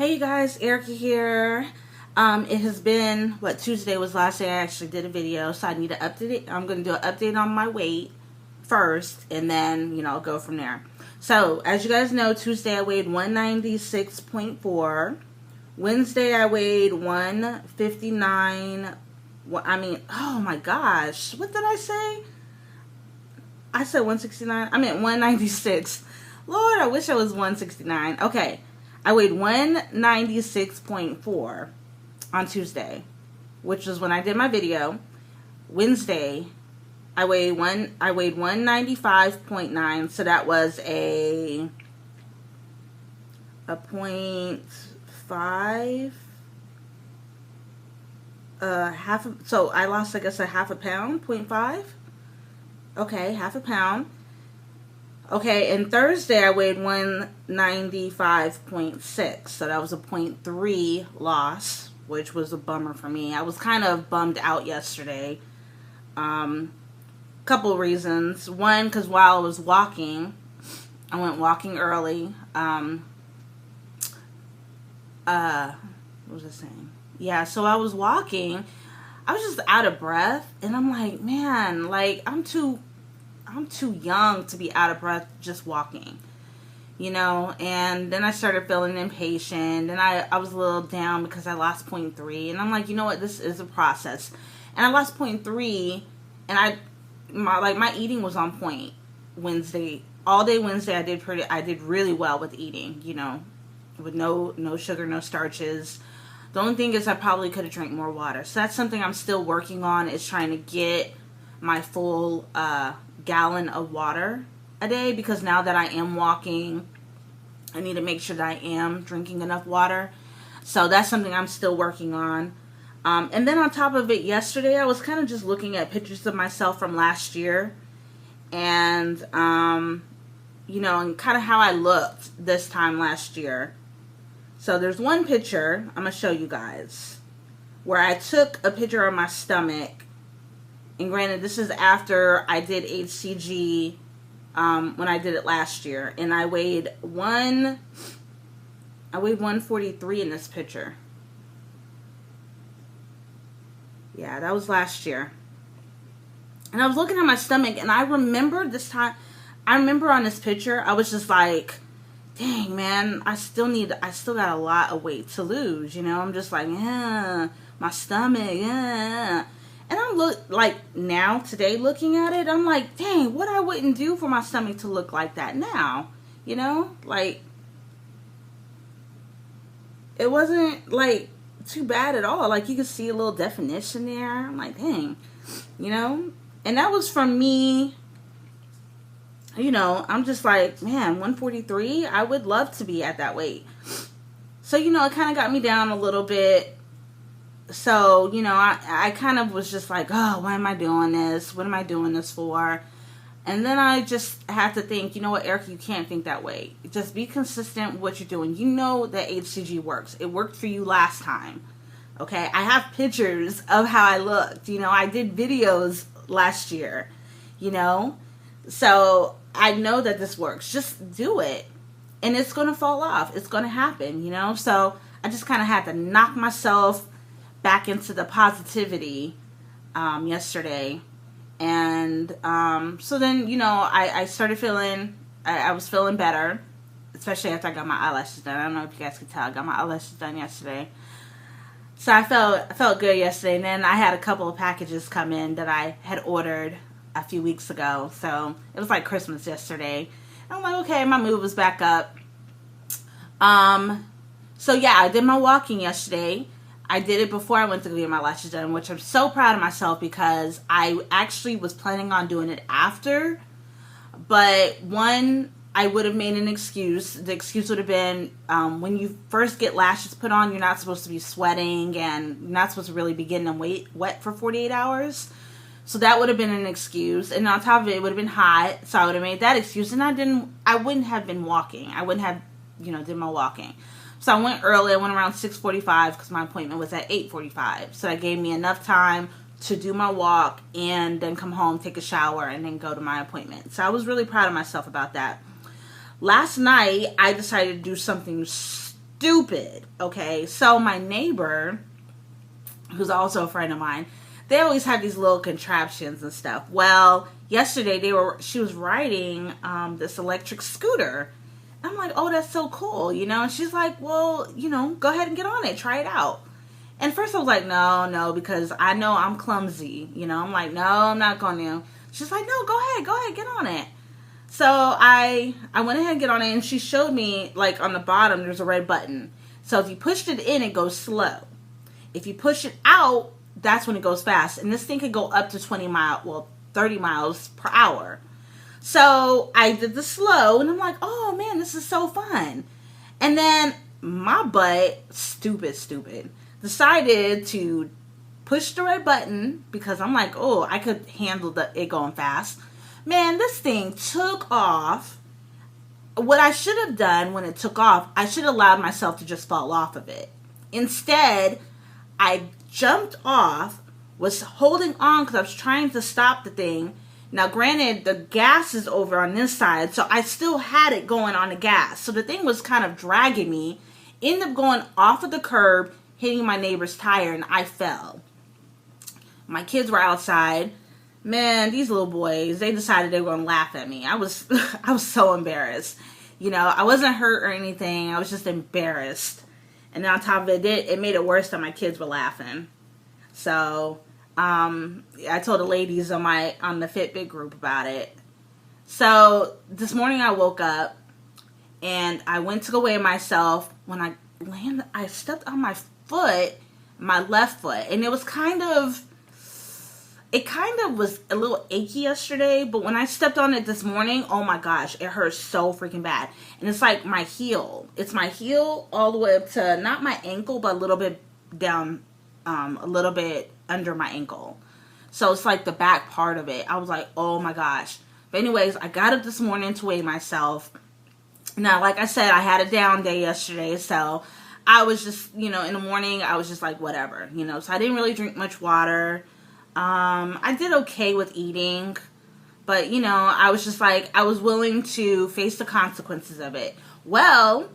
Hey you guys, Erica here. It has been, Tuesday was last day I actually did a video, so I need to update it. I'm going to do an update on my weight first, and then, go from there. So, as you guys know, Tuesday I weighed 196.4. Wednesday I weighed 159. Oh my gosh, what did I say? I said 169. I meant 196. Lord, I wish I was 169. Okay. I weighed 196.4 on Tuesday, which was when I did my video. Wednesday, I weighed 195.9, so that was a 0.5, so I lost, I guess, a half a pound, 0.5. Okay, half a pound. Okay, and Thursday I weighed 195.6, so that was a 0.3 loss, which was a bummer for me. I was kind of bummed out yesterday. Couple reasons. One, because while I was walking, I went walking early. What was I saying? Yeah, so I was walking. I was just out of breath, and I'm like, man, I'm too young to be out of breath just walking, and then I started feeling impatient, and I was a little down because I lost 0.3, and I'm like, you know what, this is a process, and I lost 0.3, and my eating was on point Wednesday, all day Wednesday. I did really well with eating, with no sugar, no starches. The only thing is I probably could have drank more water, so that's something I'm still working on, is trying to get my full gallon of water a day, because now that I am walking, I need to make sure that I am drinking enough water. So that's something I'm still working on. And then on top of it, yesterday I was kind of just looking at pictures of myself from last year, and and kind of how I looked this time last year. So there's one picture I'm gonna show you guys where I took a picture of my stomach. And granted, this is after I did HCG when I did it last year, and I weighed 143 in this picture. Yeah, that was last year. And I was looking at my stomach, and I remember on this picture, I was just like, dang, man, I still got a lot of weight to lose. I'm just like, yeah, my stomach, yeah. And I'm today looking at it, I'm like, dang, what I wouldn't do for my stomach to look like that now, it wasn't too bad at all. You could see a little definition there. I'm like, dang, and that was from me, I'm just like, man, 143, I would love to be at that weight. So, it kind of got me down a little bit. So, I kind of was just like, oh, why am I doing this? What am I doing this for? And then I just had to think, you know what, Erica, you can't think that way. Just be consistent with what you're doing. You know that HCG works. It worked for you last time. Okay? I have pictures of how I looked. I did videos last year. So I know that this works. Just do it. And it's going to fall off. It's going to happen, So I just kind of had to knock myself back into the positivity yesterday, and so then I started feeling I was feeling better, especially after I got my eyelashes done. I don't know if you guys could tell, I got my eyelashes done yesterday, so I felt good yesterday. And then I had a couple of packages come in that I had ordered a few weeks ago, so it was like Christmas yesterday. And I'm like, okay, my mood was back up. So yeah, I did my walking yesterday. I did it before I went to go get my lashes done, which I'm so proud of myself, because I actually was planning on doing it after. But one, I would have made an excuse. The excuse would have been, when you first get lashes put on, you're not supposed to be sweating, and you're not supposed to really be getting them wet for 48 hours. So that would have been an excuse. And on top of it, it would have been hot. So I would have made that excuse. And I wouldn't have been walking. I wouldn't have, did my walking. So I went early. I went around 6:45 because my appointment was at 8:45. So that gave me enough time to do my walk and then come home, take a shower, and then go to my appointment. So I was really proud of myself about that. Last night, I decided to do something stupid. Okay, so my neighbor, who's also a friend of mine, they always have these little contraptions and stuff. Well, yesterday she was riding this electric scooter. I'm like, oh, that's so cool, you know? And she's like, well, you know, go ahead and get on it, try it out. And first I was like, no, because I know I'm clumsy, you know? I'm like, no, I'm not going to. She's like, no, go ahead, get on it. So I went ahead and get on it, and she showed me, like, on the bottom, there's a red button. So if you pushed it in, it goes slow. If you push it out, that's when it goes fast. And this thing could go up to 30 miles per hour. So I did the slow, and I'm like, oh, man, this is so fun. And then my butt, stupid, decided to push the red button because I'm like, oh, I could handle it going fast. Man, this thing took off. What I should have done when it took off, I should have allowed myself to just fall off of it. Instead, I jumped off, was holding on because I was trying to stop the thing. Now, granted, the gas is over on this side, so I still had it going on the gas. So the thing was kind of dragging me, ended up going off of the curb, hitting my neighbor's tire, and I fell. My kids were outside. Man, these little boys, they decided they were going to laugh at me. I was so embarrassed. You know, I wasn't hurt or anything. I was just embarrassed. And then on top of it made it worse that my kids were laughing. So, I told the ladies on the Fitbit group about it. So, this morning I woke up and I went to go weigh myself. When I landed, I stepped on my foot, my left foot, and it kind of was a little achy yesterday, but when I stepped on it this morning, oh my gosh, it hurt so freaking bad. And it's like my heel. It's my heel all the way up to, not my ankle, but a little bit down, a little bit under my ankle. So it's like the back part of it. I was like, oh my gosh. But anyways, I got up this morning to weigh myself. Now, like I said, I had a down day yesterday, so I was just, you know, in the morning, I was just like, whatever, you know. So I didn't really drink much water. I did okay with eating, but, you know, I was just like, I was willing to face the consequences of it. Well,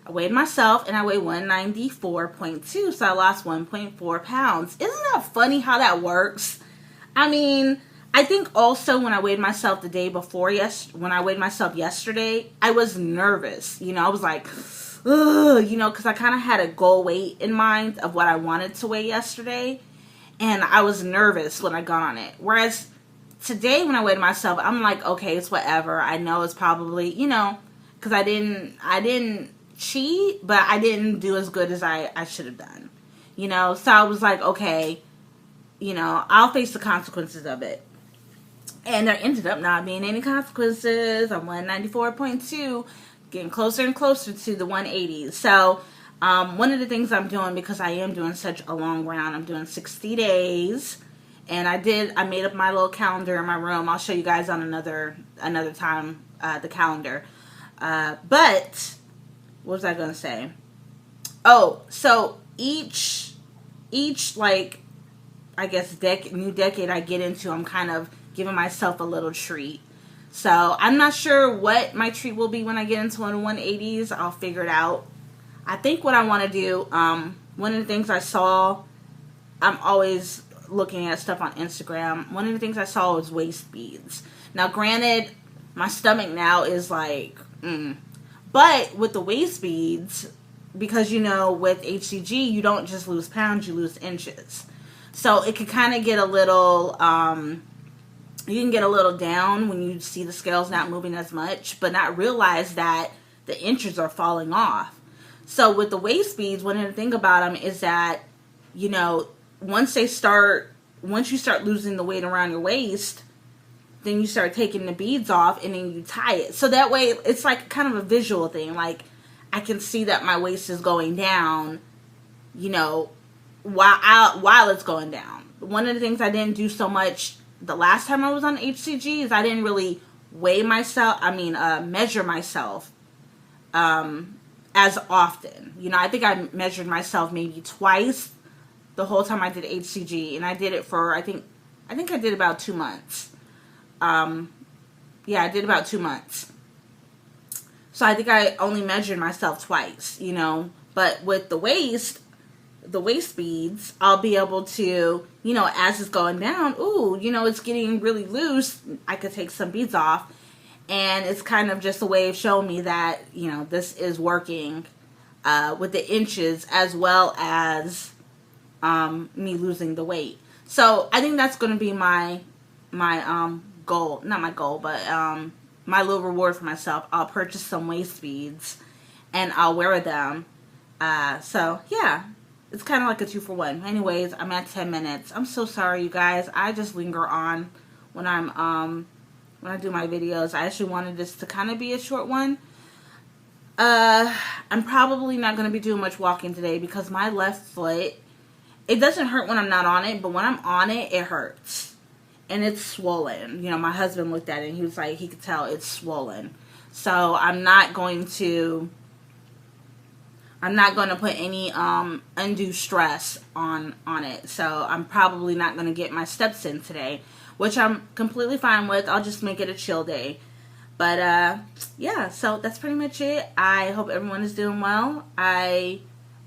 I weighed myself, and I weighed 194.2, so I lost 1.4 pounds. Isn't that funny how that works? I mean, I think also when I weighed myself the day before, when I weighed myself yesterday, I was nervous. You know, I was like, ugh, you know, because I kind of had a goal weight in mind of what I wanted to weigh yesterday. And I was nervous when I got on it. Whereas today when I weighed myself, I'm like, okay, it's whatever. I know it's probably, you know, because I didn't cheat, but I didn't do as good as I should have done. You know, so I was like, okay, you know, I'll face the consequences of it. And there ended up not being any consequences. I'm 194.2, getting closer and closer to the 180s. So, one of the things I'm doing, because I am doing such a long round, I'm doing 60 days. And I made up my little calendar in my room. I'll show you guys on another time, the calendar. But, what was I going to say? Oh, so each like, I guess, new decade I get into, I'm kind of giving myself a little treat. So, I'm not sure what my treat will be when I get into the 180s. I'll figure it out. I think what I want to do, one of the things I saw, I'm always looking at stuff on Instagram. One of the things I saw was waist beads. Now, granted, my stomach now is like, But with the waist beads, because, you know, with HCG, you don't just lose pounds, you lose inches. So it could kind of get a little, you can get a little down when you see the scales not moving as much, but not realize that the inches are falling off. So with the waist beads, one of the things about them is that, you know, once you start losing the weight around your waist, then you start taking the beads off and then you tie it. So that way it's like kind of a visual thing. Like I can see that my waist is going down, you know, while it's going down. One of the things I didn't do so much the last time I was on HCG is I didn't really measure myself, as often. You know, I think I measured myself maybe twice the whole time I did HCG, and I did it for, I think I did about 2 months. I did about 2 months. So I think I only measured myself twice, you know. But with the waist beads, I'll be able to, you know, as it's going down, ooh, you know, it's getting really loose. I could take some beads off. And it's kind of just a way of showing me that, you know, this is working with the inches as well as me losing the weight. So I think that's going to be my goal. Not my goal, but my little reward for myself. I'll purchase some waist beads and I'll wear them. So yeah, it's kind of like a 2-for-1. Anyways, I'm at 10 minutes. I'm so sorry, you guys. I just linger on when when I do my videos. I actually wanted this to kind of be a short one. I'm probably not going to be doing much walking today because my left foot, it doesn't hurt when I'm not on it, but when I'm on it, it hurts. And it's swollen. You know, my husband looked at it and he was like, he could tell it's swollen. So I'm not going to put any undue stress on it. So I'm probably not going to get my steps in today, which I'm completely fine with. I'll just make it a chill day. But yeah, so that's pretty much it. I hope everyone is doing well. I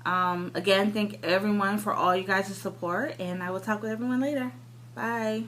again thank everyone for all you guys' support, and I will talk with everyone later. Bye.